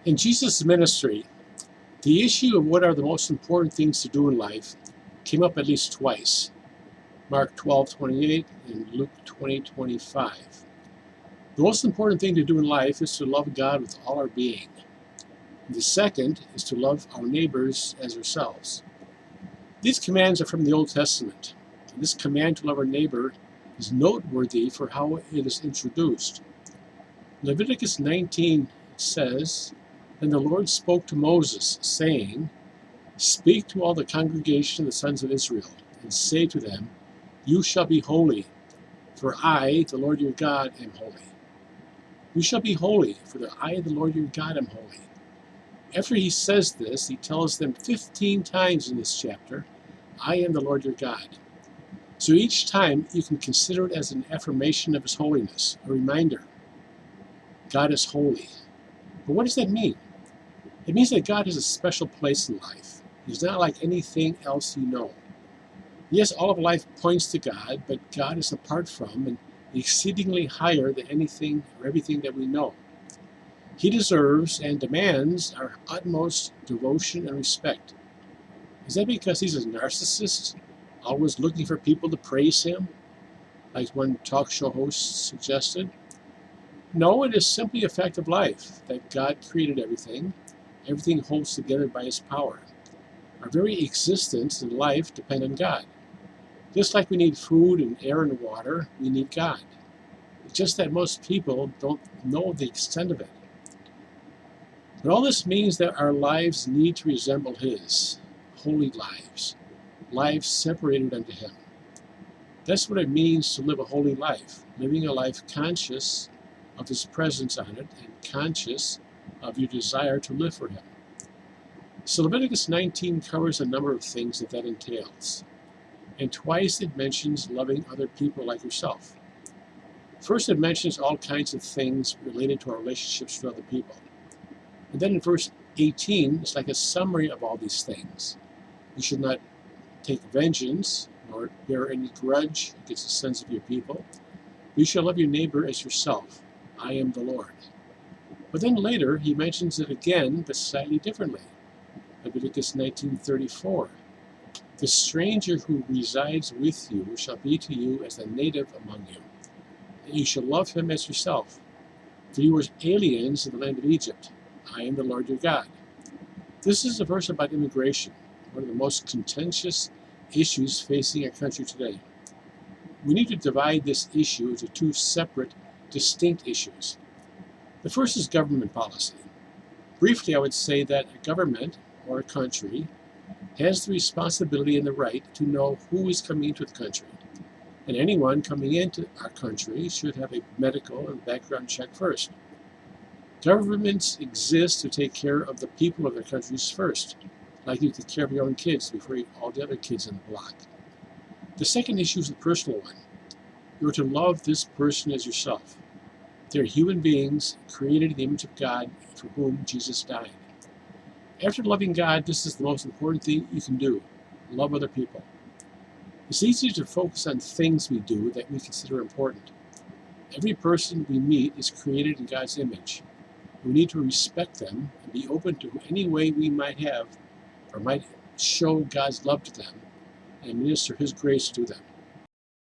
In Jesus' ministry, the issue of what are the most important things to do in life came up at least twice. Mark 12:28 and Luke 20:25. The most important thing to do in life is to love God with all our being. And the second is to love our neighbors as ourselves. These commands are from the Old Testament. And this command to love our neighbor is noteworthy for how it is introduced. Leviticus 19 says, "Then the Lord spoke to Moses, saying, Speak to all the congregation of the sons of Israel, and say to them, You shall be holy, for I, the Lord your God, am holy. You shall be holy, for I, the Lord your God, am holy." After he says this, he tells them 15 times in this chapter, "I am the Lord your God." So each time you can consider it as an affirmation of his holiness, a reminder. God is holy. But what does that mean? It means that God has a special place in life. He's not like anything else you know. Yes, all of life points to God, but God is apart from and exceedingly higher than anything or everything that we know. He deserves and demands our utmost devotion and respect. Is that because he's a narcissist, always looking for people to praise him, like one talk show host suggested? No, it is simply a fact of life that God created everything. Everything holds together by his power. Our very existence and life depend on God. Just like we need food and air and water, we need God. It's just that most people don't know the extent of it. But all this means that our lives need to resemble his holy lives, lives separated unto him. That's what it means to live a holy life, living a life conscious of his presence on it and conscious of your desire to live for him. So Leviticus 19 covers a number of things that entails. And twice it mentions loving other people like yourself. First, it mentions all kinds of things related to our relationships with other people. And then in verse 18, it's like a summary of all these things. You should not take vengeance nor bear any grudge against the sons of your people. You shall love your neighbor as yourself. I am the Lord. But then later, he mentions it again, but slightly differently. Leviticus 19:34. The stranger who resides with you shall be to you as a native among you, and you shall love him as yourself. For you were aliens in the land of Egypt. I am the Lord your God. This is a verse about immigration, one of the most contentious issues facing our country today. We need to divide this issue into two separate, distinct issues. The first is government policy. Briefly, I would say that a government or a country has the responsibility and the right to know who is coming into the country. And anyone coming into our country should have a medical and background check first. Governments exist to take care of the people of their countries first, like you take care of your own kids before all the other kids in the block. The second issue is the personal one. You are to love this person as yourself. They're human beings created in the image of God for whom Jesus died. After loving God, this is the most important thing you can do. Love other people. It's easy to focus on things we do that we consider important. Every person we meet is created in God's image. We need to respect them and be open to any way we might have or might show God's love to them and minister his grace to them.